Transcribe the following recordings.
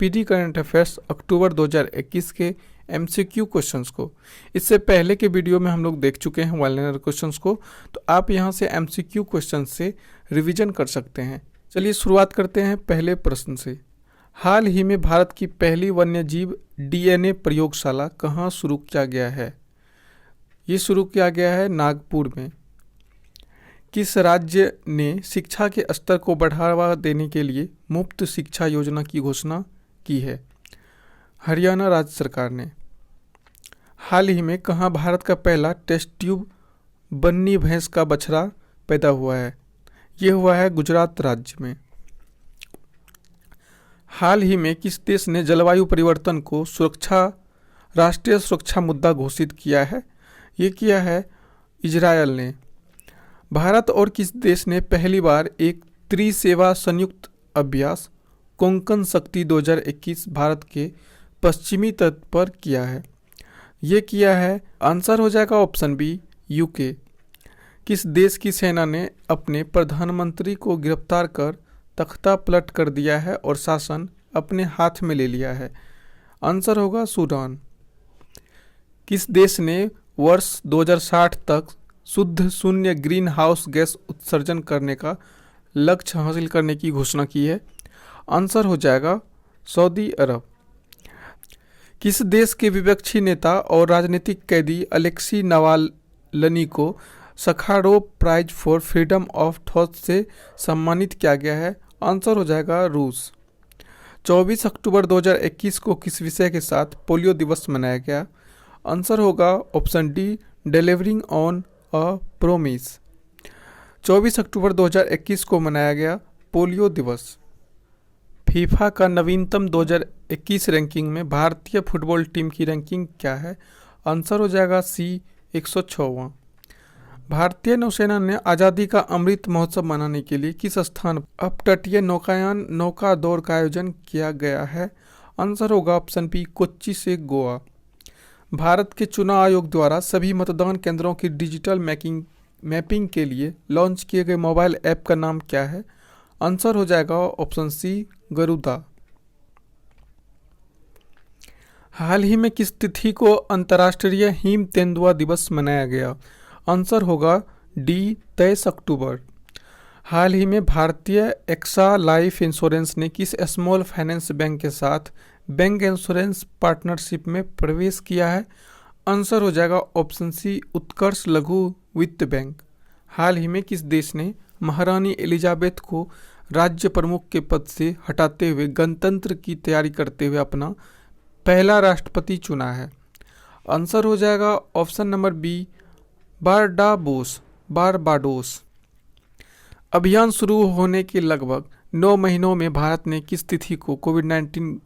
Speedy current affairs अक्टूबर 2021 के MCQ questions को। इससे पहले के वीडियो में हम लोग देख चुके हैं वन लाइनर क्वेश्चंस को, तो आप यहां से MCQ क्वेश्चन से रिवीजन कर सकते हैं। चलिए शुरुआत करते हैं पहले प्रश्न से। हाल ही में भारत की पहली वन्यजीव DNA प्रयोगशाला कहाँ शुरू किया गया है? ये शुरू किया गया है नागपुर में। किस राज्य ने शिक्षा के स्तर को बढ़ावा देने के लिए मुफ्त शिक्षा योजना की घोषणा की है? हरियाणा राज्य सरकार ने। हाल ही में कहाँ भारत का पहला टेस्ट ट्यूब बन्नी भैंस का बछड़ा पैदा हुआ है? ये हुआ है गुजरात राज्य में। हाल ही में किस देश ने जलवायु परिवर्तन को राष्ट्रीय सुरक्षा मुद्दा घोषित किया है? ये किया है इजरायल ने। भारत और किस देश ने पहली बार एक त्रिसेवा संयुक्त अभ्यास कोंकण शक्ति 2021 भारत के पश्चिमी तट पर किया है? ये किया है, आंसर हो जाएगा ऑप्शन बी, यूके। किस देश की सेना ने अपने प्रधानमंत्री को गिरफ्तार कर तख्ता पलट कर दिया है और शासन अपने हाथ में ले लिया है? आंसर होगा सूडान। किस देश ने वर्ष 2060 तक शुद्ध शून्य ग्रीन हाउस गैस उत्सर्जन करने का लक्ष्य हासिल करने की घोषणा की है? आंसर हो जाएगा सऊदी अरब। किस देश के विपक्षी नेता और राजनीतिक कैदी अलेक्सी नवाल्नी को Sakharov prize for freedom of thought से सम्मानित किया गया है? आंसर हो जाएगा रूस। 24 अक्टूबर 2021 को किस विषय के साथ पोलियो दिवस मनाया गया? आंसर होगा option D, delivering on a promise. 24 अक्टूबर 2021 को मनाया गया पोलियो दिवस। फीफा का नवीनतम 2021 रैंकिंग में भारतीय फुटबॉल टीम की रैंकिंग क्या है? आंसर हो जाएगा सी, 106वां। भारतीय नौसेना ने आज़ादी का अमृत महोत्सव मनाने के लिए किस स्थान पर अपतटीय नौकायान नौका दौड़ का आयोजन किया गया है? आंसर होगा ऑप्शन बी, कोच्चि से गोवा। भारत के चुनाव आयोग द्वारा सभी मतदान केंद्रों की डिजिटल मैपिंग के लिए लॉन्च किए गए मोबाइल ऐप का नाम क्या है? आंसर हो जाएगा ऑप्शन सी, गरुदा। हाल ही में किस तिथि को अंतर्राष्ट्रीय हिम तेंदुआ दिवस मनाया गया? आंसर होगा डी, 23 अक्टूबर। हाल ही में भारतीय एक्सा लाइफ इंश्योरेंस ने किस स्मॉल फाइनेंस बैंक के साथ बैंक इंश्योरेंस पार्टनरशिप में प्रवेश किया है? आंसर हो जाएगा ऑप्शन सी, उत्कर्ष लघु वित्त बैंक। हाल ही में किस देश ने महारानी एलिजाबेथ को राज्य प्रमुख के पद से हटाते हुए गणतंत्र की तैयारी करते हुए अपना पहला राष्ट्रपति चुना है? आंसर हो जाएगा ऑप्शन नंबर बी, बारबाडोस। अभियान शुरू होने के लगभग 9 महीनों में भारत ने किस तिथि को कोविड-19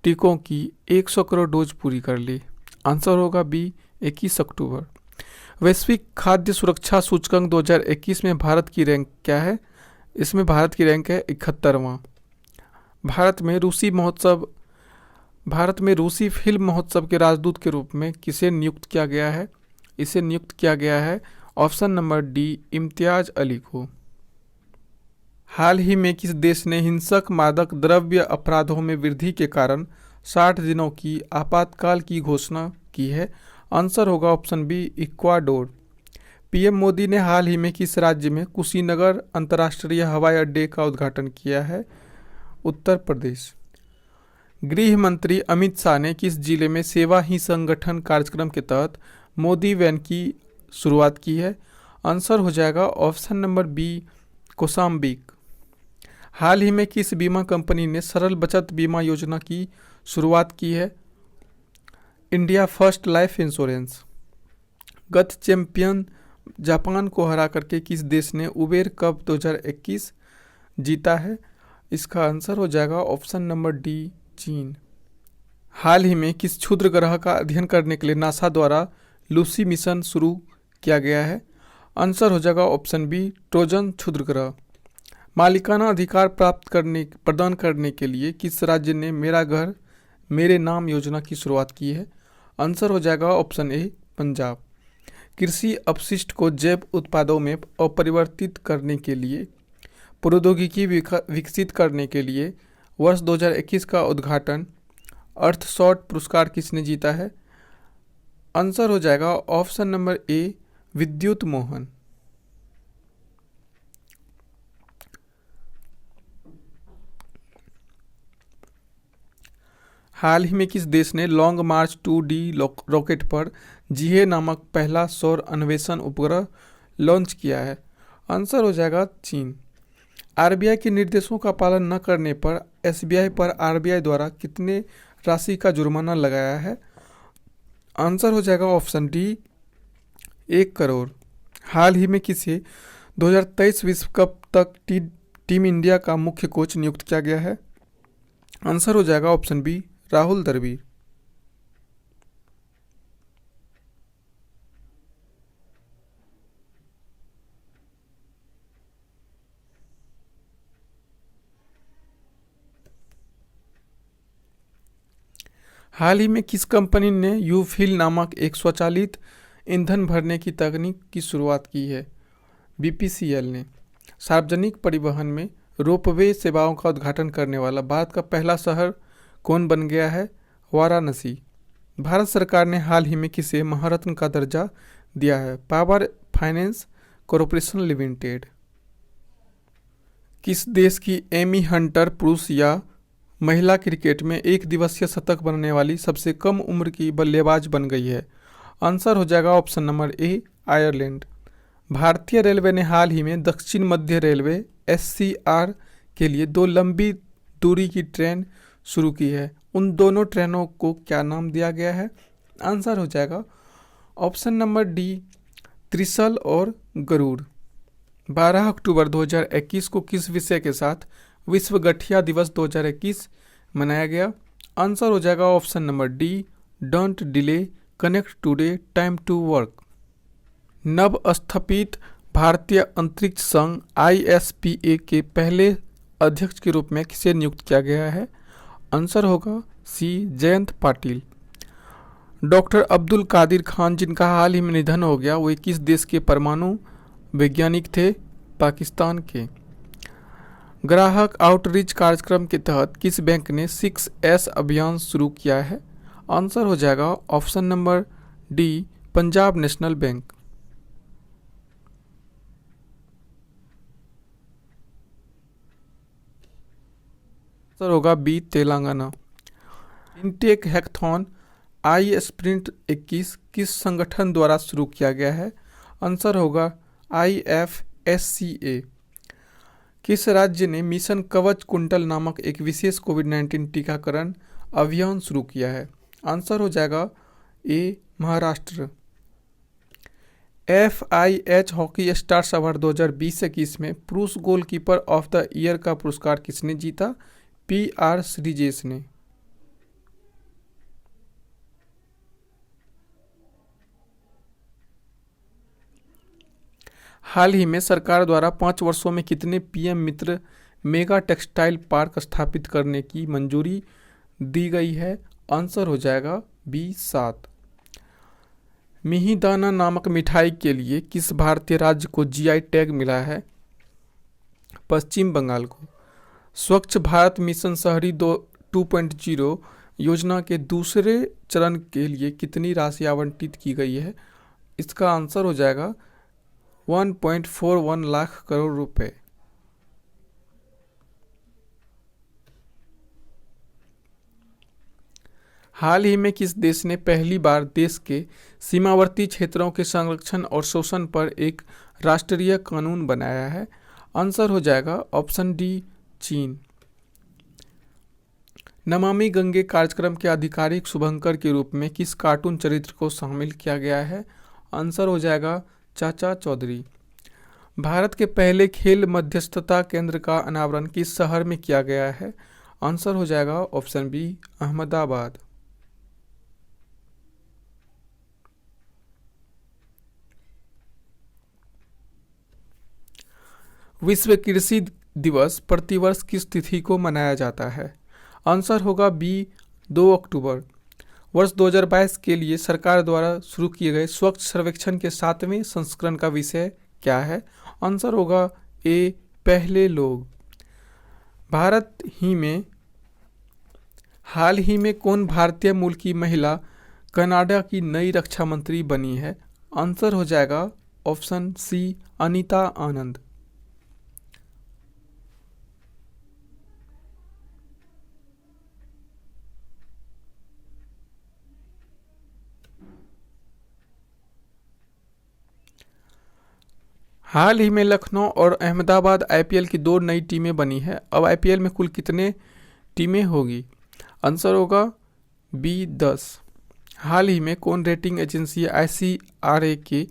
टीकों की 100 करोड़ डोज पूरी कर ली? आंसर होगा बी, 21 अक्टूबर। वैश्विक खाद्य सुरक्षा सूचकांक 2021 में भारत की रैंक क्या है? इसमें भारत की रैंक है 71वां। भारत में रूसी फिल्म महोत्सव के राजदूत के रूप में किसे नियुक्त किया गया है? इसे नियुक्त किया गया है option number D, Imtiaz Ali को। हाल ही में किस देश ने हिंसक मादक द्रव्य अपराधों में वृद्धि के कारण 60 दिनों की आपातकाल की घोषणा की है? आंसर होगा option B, Ecuador. PM Modi ने हाल ही में किस राज्य में कुशीनगर अंतर्राष्ट्रीय हवाई अड्डे का उद्घाटन किया है? उत्तर प्रदेश। गृह मंत्री अमित शाह ने किस जिले में सेवा ही संगठन कार्यक्रम के तहत मोदी वैन की शुरुआत की है? आंसर हो जाएगा ऑप्शन नंबर बी, कौशाम्बी। हाल ही में किस बीमा कंपनी ने सरल बचत बीमा योजना की शुरुआत की है? India first life insurance. गत चैंपियन जापान को हरा करके किस देश ने उबेर कप 2021 जीता है? इसका आंसर हो जाएगा ऑप्शन नंबर डी, चीन। हाल ही में किस क्षुद्र ग्रह का अध्ययन करने के लिए नासा द्वारा लूसी मिशन शुरू किया गया है? आंसर हो जाएगा ऑप्शन बी, ट्रोजन क्षुद्र ग्रह। मालिकाना अधिकार प्रदान करने के लिए किस राज्य ने मेरा घर मेरे नाम योजना की शुरुआत की है? आंसर हो जाएगा ऑप्शन ए, पंजाब। कृषि अपशिष्ट को जैव उत्पादों में अपरिवर्तित करने के लिए प्रौद्योगिकी विकसित करने के लिए वर्ष 2021 का उद्घाटन अर्थशॉट पुरस्कार किसने जीता है? आंसर हो जाएगा ऑप्शन नंबर ए, विद्युत मोहन। हाल ही में किस देश ने लॉन्ग मार्च 2D रॉकेट पर जीहे नामक पहला सौर अन्वेषण उपग्रह लॉन्च किया है? आंसर हो जाएगा चीन। आरबीआई के निर्देशों का पालन न करने पर एसबीआई पर आरबीआई द्वारा कितने राशि का जुर्माना लगाया है? आंसर हो जाएगा ऑप्शन डी, 1 करोड़। हाल ही में किसे 2023 विश्व कप तक टीम इंडिया का मुख्य कोच नियुक्त किया गया है? आंसर हो जाएगा ऑप्शन बी, राहुल द्रविड़। हाल ही में किस कंपनी ने यूफिल नामक एक स्वचालित ईंधन भरने की तकनीक की शुरुआत की है? बीपीसीएल ने। सार्वजनिक परिवहन में रोपवे सेवाओं का उद्घाटन करने वाला भारत का पहला शहर कौन बन गया है? वाराणसी। भारत सरकार ने हाल ही में किसे महारत्न का दर्जा दिया है? Power finance corporation limited. किस देश की एमी हंटर पुरुष या महिला क्रिकेट में एक दिवसीय शतक बनने वाली सबसे कम उम्र की बल्लेबाज बन गई है? आंसर हो जाएगा ऑप्शन नंबर ए, आयरलैंड। भारतीय रेलवे ने हाल ही में दक्षिण मध्य रेलवे एससीआर के लिए 2 लंबी दूरी की ट्रेन शुरू की है। उन दोनों ट्रेनों को क्या नाम दिया गया है? आंसर हो जाएगा ऑप्शन नंबर डी, त्रिशल और गरुड़। 12 अक्टूबर 2021 को किस विषय के साथ विश्व गठिया दिवस 2021 मनाया गया? आंसर हो जाएगा option number D, don't delay, connect today, time to work. नव स्थापित भारतीय अंतरिक्ष संघ ISPA के पहले अध्यक्ष के रूप में किसे नियुक्त किया गया है? आंसर होगा सी, जयंत पाटिल। डॉक्टर अब्दुल कादिर खान, जिनका हाल ही में निधन हो गया, वे किस देश के परमाणु वैज्ञानिक थे? पाकिस्तान के। ग्राहक आउटरीच कार्यक्रम के तहत किस बैंक ने 6S अभियान शुरू किया है? आंसर हो जाएगा option number D, Punjab national bank. Answer होगा बी, तेलंगाना। इनटेक हैकाथॉन आई स्प्रिंट 21 किस संगठन द्वारा शुरू किया गया है? आंसर होगा IFSCA। किस राज्य ने मिशन कवच कुंटल नामक एक विशेष कोविड-19 टीकाकरण अभियान शुरू किया है? आंसर हो जाएगा A, Maharashtra. FIH hockey stars award 2020-21 में पुरुष गोलकीपर ऑफ द ईयर का पुरस्कार किसने जीता? PR श्रीजेश ने। हाल ही में सरकार द्वारा 5 वर्षों में कितने PM मित्र मेगा टेक्सटाइल पार्क स्थापित करने की मंजूरी दी गई है? आंसर हो जाएगा बी, 7। मिहिदाना नामक मिठाई के लिए किस भारतीय राज्य को GI टैग मिला है? पश्चिम बंगाल को। स्वच्छ भारत मिशन शहरी 2.0 योजना के दूसरे चरण के लिए कितनी राशि आवंटित की गई है? इसका आंसर हो जाएगा 1.41 लाख करोड़ रुपए। हाल ही में किस देश ने पहली बार देश के सीमावर्ती क्षेत्रों के संरक्षण और शोषण पर एक राष्ट्रीय कानून बनाया है? आंसर हो जाएगा ऑप्शन डी, चीन। नमामि गंगे कार्यक्रम के आधिकारिक शुभंकर के रूप में किस कार्टून चरित्र को शामिल किया गया है? आंसर हो जाएगा चाचा चौधरी। भारत के पहले खेल मध्यस्थता केंद्र का अनावरण किस शहर में किया गया है? आंसर हो जाएगा ऑप्शन बी, अहमदाबाद। विश्व कृषि दिवस प्रतिवर्ष किस तिथि को मनाया जाता है? आंसर होगा बी, 2 अक्टूबर। वर्ष 2022 के लिए सरकार द्वारा शुरू किए गए स्वच्छ सर्वेक्षण के 7वें संस्करण का विषय क्या है? आंसर होगा ए, पहले लोग। भारत ही में हाल ही में कौन भारतीय मूल की महिला कनाडा की नई रक्षा मंत्री बनी है? आंसर हो जाएगा ऑप्शन सी, अनीता आनंद। हाल ही में लखनऊ और अहमदाबाद आईपीएल की 2 नई टीमें बनी है। अब आईपीएल में कुल कितने टीमें होगी? आंसर होगा बी, 10। हाल ही में कौन रेटिंग एजेंसी आईसीआरए के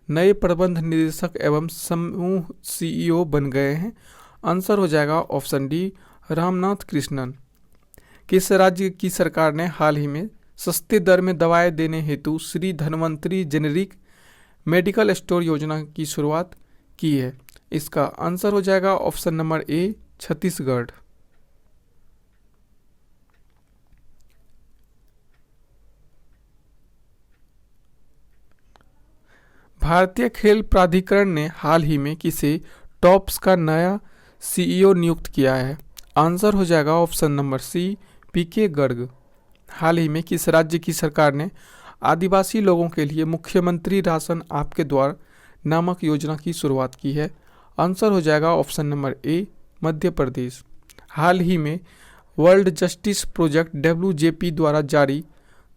नए प्रबंध निदेशक एवं समूह सीईओ बन गए हैं? आंसर हो जाएगा ऑप्शन डी, रामनाथ कृष्णन। किस राज्य की सरकार ने हाल ही में सस्ते दर में दवाएं देने हेतु Shri Dhanvantari generic medical store योजना की शुरुआत की है? इसका आंसर हो जाएगा ऑप्शन नंबर ए, छत्तीसगढ़। भारतीय खेल प्राधिकरण ने हाल ही में किसे टॉप्स का नया सीईओ नियुक्त किया है? आंसर हो जाएगा ऑप्शन नंबर सी, पीके गर्ग। हाल ही में किस राज्य की सरकार ने आदिवासी लोगों के लिए मुख्यमंत्री राशन आपके द्वार नामक योजना की शुरुआत की है? आंसर हो जाएगा option number A, Madhya Pradesh. हाल ही में वर्ल्ड जस्टिस प्रोजेक्ट WJP द्वारा जारी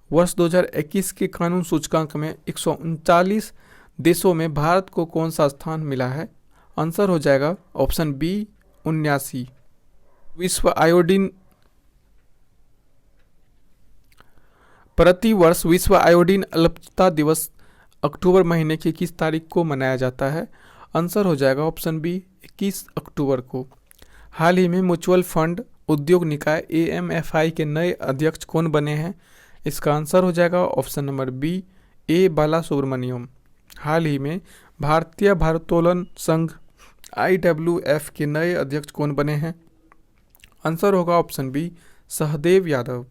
वर्ष 2021 के कानून सूचकांक में 139 देशों में भारत को कौन सा स्थान मिला है? आंसर हो जाएगा ऑप्शन बी, 79। प्रतिवर्ष विश्व आयोडीन अल्पता दिवस अक्टूबर महीने की किस तारीख को मनाया जाता है? आंसर हो जाएगा ऑप्शन बी, 21 अक्टूबर को। हाल ही में म्यूचुअल फंड उद्योग निकाय AMFI के नए अध्यक्ष कौन बने हैं? इसका आंसर हो जाएगा ऑप्शन नंबर बी, ए बाला सुब्रमण्यम। हाल ही में भारतीय भारोत्तोलन संघ IWF के नए अध्यक्ष कौन बने हैं? आंसर होगा ऑप्शन बी, सहदेव यादव।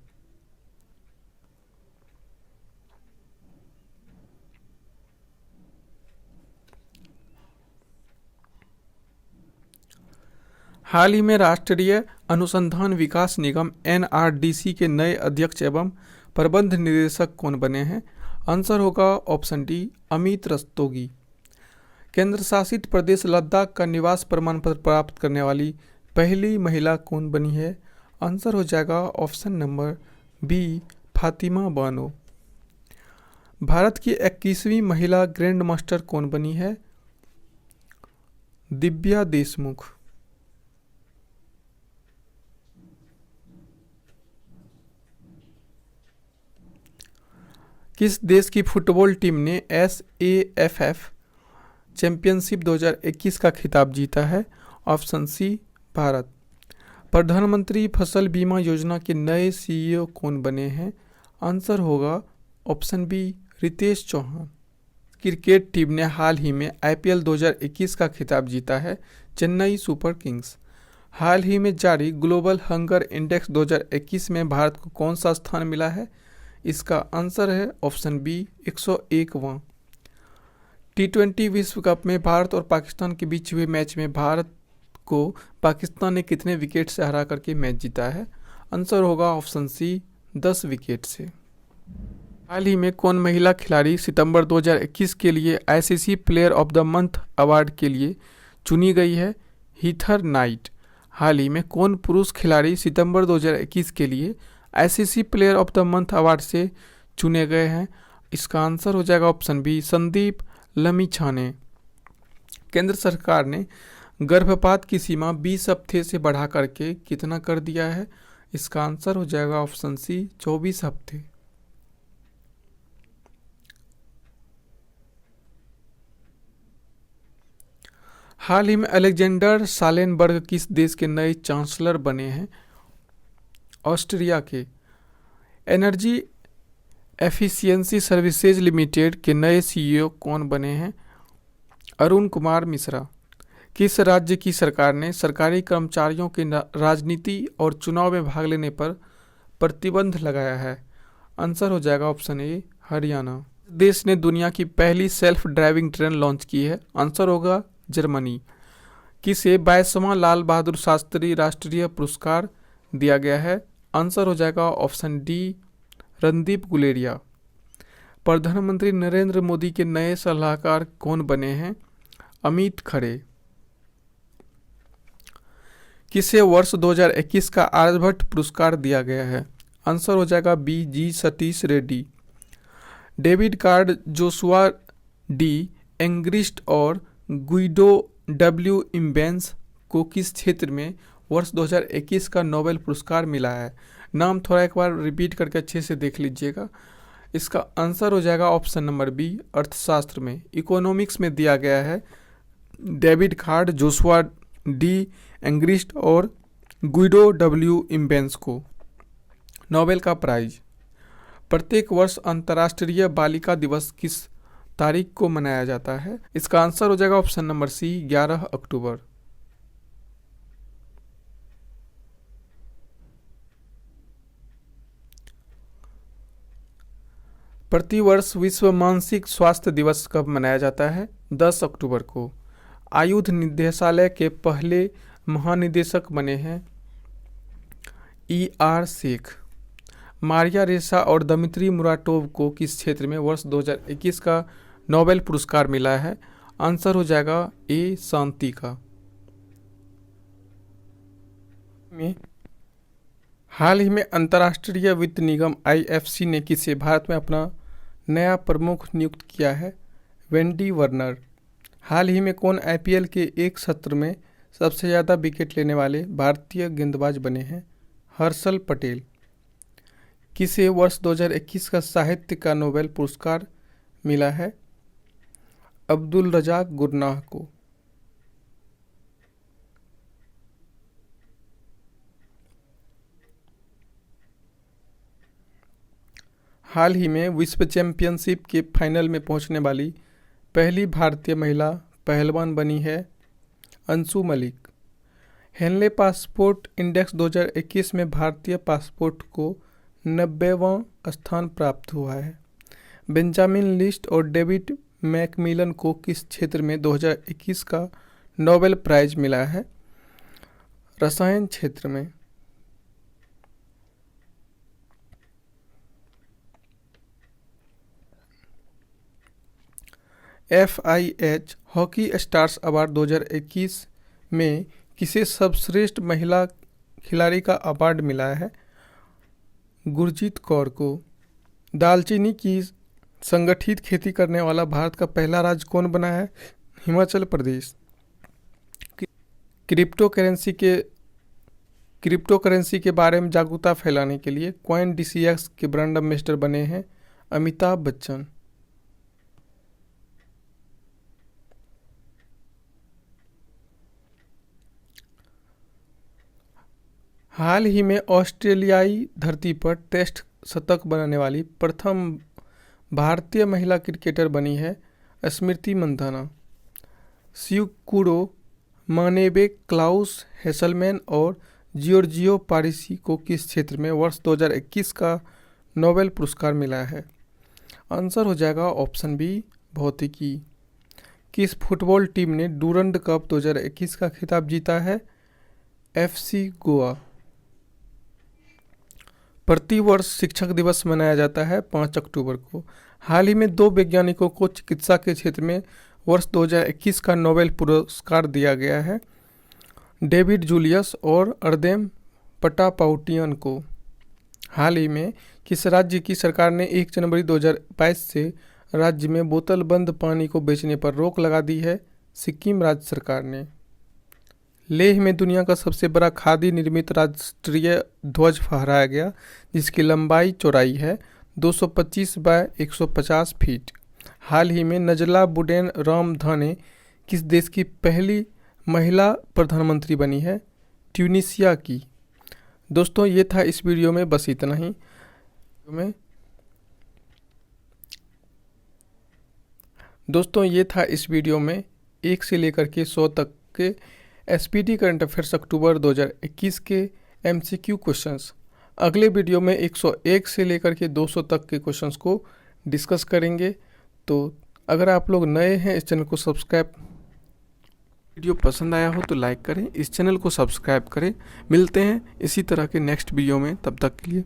हाल ही में राष्ट्रीय अनुसंधान विकास निगम NRDC के नए अध्यक्ष एवं प्रबंध निदेशक कौन बने हैं? आंसर होगा ऑप्शन डी, अमित रस्तोगी। केंद्र शासित प्रदेश लद्दाख का निवास प्रमाण पत्र प्राप्त करने वाली पहली महिला कौन बनी है? आंसर हो जाएगा option number B, Fatima Bano. Bharat की 21वीं महिला ग्रैंड मास्टर कौन बनी है? दिव्या देशमुख। किस देश की फुटबॉल टीम ने SAFF चैंपियनशिप 2021 का खिताब जीता है? Option C, Bharat. प्रधानमंत्री फसल बीमा योजना के नए सीईओ कौन बने हैं? आंसर होगा option B, Ritesh Chauhan. Cricket team ने हाल ही में IPL 2021 का खिताब जीता है? Chennai super kings. हाल ही में जारी ग्लोबल हंगर इंडेक्स 2021 में भारत को कौन सा स्थान मिला है? इसका आंसर है ऑप्शन बी, 101वां। T20 विश्व कप में भारत और पाकिस्तान के बीच हुए मैच में भारत को पाकिस्तान ने कितने विकेट से हरा करके मैच जीता है? आंसर होगा ऑप्शन सी, 10 विकेट से। हाल ही में कौन महिला खिलाड़ी सितंबर 2021 के लिए ICC player of the month award के लिए चुनी गई है? Heather Knight. हाल ही में कौन पुरुष खिलाड़ी सितंबर 2021 के लिए ICC player of the month award से चुने गए हैं? इसका आंसर हो जाएगा ऑप्शन बी, संदीप लमीछाने। केंद्र सरकार ने गर्भपात की सीमा 20 हफ्ते से बढ़ा करके कितना कर दिया है? इसका आंसर हो जाएगा ऑप्शन सी, 24 हफ्ते। हाल ही में अलेक्जेंडर सालेनबर्ग किस देश के नए चांसलर बने हैं? ऑस्ट्रिया के। एनर्जी एफिशिएंसी सर्विसेज लिमिटेड के नए सीईओ कौन बने हैं? अरुण कुमार मिश्रा। किस राज्य की सरकार ने सरकारी कर्मचारियों के राजनीति और चुनाव में भाग लेने पर प्रतिबंध लगाया है? आंसर हो जाएगा ऑप्शन ए, हरियाणा। देश ने दुनिया की पहली सेल्फ ड्राइविंग ट्रेन लॉन्च की है? आंसर होगा जर्मनी। किसे 22वां लाल बहादुर शास्त्री राष्ट्रीय पुरस्कार दिया गया है? आंसर हो जाएगा ऑप्शन डी रणदीप गुलेरिया। प्रधानमंत्री नरेंद्र मोदी के नए सलाहकार कौन बने हैं? अमित खरे। किसे वर्ष 2021 का आर्यभट्ट पुरस्कार दिया गया है? आंसर हो जाएगा B G Satish Reddy. David Card, Joshua D Angrist और गुइडो डब्ल्यू इम्बेंस को किस क्षेत्र में वर्ष 2021 का नोबेल पुरस्कार मिला है? नाम थोड़ा एक बार रिपीट करके अच्छे से देख लीजिएगा। इसका आंसर हो जाएगा ऑप्शन नंबर बी अर्थशास्त्र में, इकोनॉमिक्स में दिया गया है। David Card, Joshua D Angrist और गुइडो डब्ल्यू इम्बेंस को नोबेल का प्राइज। प्रत्येक वर्ष अंतर्राष्ट्रीय बालिका दिवस किस तारीख को मनाया जाता है? इसका आंसर हो जाएगा ऑप्शन नंबर सी 11 अक्टूबर। प्रतिवर्ष विश्व मानसिक स्वास्थ्य दिवस कब मनाया जाता है? 10 अक्टूबर को। आयुध निदेशालय के पहले महानिदेशक बने हैं ER शेख। मारिया रेसा और दमित्री मुराटोव को किस क्षेत्र में वर्ष 2021 का नोबेल पुरस्कार मिला है? आंसर हो जाएगा ए शांति का। हाल ही में अंतर्राष्ट्रीय वित्त निगम IFC ने किसे भारत में अपना नया प्रमुख नियुक्त किया है? Wendy Werner. हाल ही में कौन IPL के एक सत्र में सबसे ज़्यादा विकेट लेने वाले भारतीय गेंदबाज बने हैं? हर्षल पटेल। किसे वर्ष 2021 का साहित्य का नोबेल पुरस्कार मिला है? अब्दुल रज़ाक गुरनाह को। हाल ही में विश्व चैंपियनशिप के फाइनल में पहुंचने वाली पहली भारतीय महिला पहलवान बनी है Anshu Malik. Henley passport index 2021 में भारतीय पासपोर्ट को 90वां स्थान प्राप्त हुआ है। बेंजामिन लिस्ट और डेविड मैकमिलन को किस क्षेत्र में 2021 का नोबेल प्राइज मिला है? रसायन क्षेत्र में। FIH हॉकी स्टार्स अवार्ड 2021 में किसे सर्वश्रेष्ठ महिला खिलाड़ी का अवार्ड मिला है? गुरजीत कौर को। दालचीनी की संगठित खेती करने वाला भारत का पहला राज्य कौन बना है? हिमाचल प्रदेश। क्रिप्टो करेंसी के बारे में जागरूकता फैलाने के लिए CoinDCX के ब्रांड एम्बेसडर बने हैं अमिताभ बच्चन। हाल ही में ऑस्ट्रेलियाई धरती पर टेस्ट शतक बनाने वाली प्रथम भारतीय महिला क्रिकेटर बनी है स्मृति मंधाना। स्यूकुडो मानेबे, क्लाउस हेसलमैन और जियोर्जियो पारिसी को किस क्षेत्र में वर्ष 2021 का नोबेल पुरस्कार मिला है? आंसर हो जाएगा ऑप्शन बी भौतिकी। किस फुटबॉल टीम ने डूरंड कप 2021 का खिताब जीता है? FC गोवा। प्रतिवर्ष शिक्षक दिवस मनाया जाता है 5 अक्टूबर को। हाल ही में 2 वैज्ञानिकों को चिकित्सा के क्षेत्र में वर्ष 2021 का नोबेल पुरस्कार दिया गया है, डेविड जूलियस और अर्देम पटापाउटियन को। हाल ही में किस राज्य की सरकार ने 1 जनवरी 2022 से राज्य में बोतल बंद पानी को बेचने पर रोक लगा दी है? सिक्किम राज्य सरकार ने। लेह में दुनिया का सबसे बड़ा खादी निर्मित राष्ट्रीय ध्वज फहराया गया, जिसकी लंबाई चौड़ाई है 225 बाय 150 फीट। हाल ही में नजला बुडेन रामधाने किस देश की पहली महिला प्रधानमंत्री बनी है? ट्यूनीशिया की। दोस्तों ये था इस वीडियो में, बस इतना ही। दोस्तों ये था इस वीडियो में 1 से लेकर के 100 तक के SPD करंट अफेयर्स अक्टूबर 2021 के MCQ क्वेश्चंस। अगले वीडियो में 101 से लेकर के 200 तक के क्वेश्चंस को डिस्कस करेंगे। तो अगर आप लोग नए हैं इस चैनल को सब्सक्राइब वीडियो पसंद आया हो तो लाइक करें, इस चैनल को सब्सक्राइब करें। मिलते हैं इसी तरह के नेक्स्ट वीडियो में, तब तक के लिए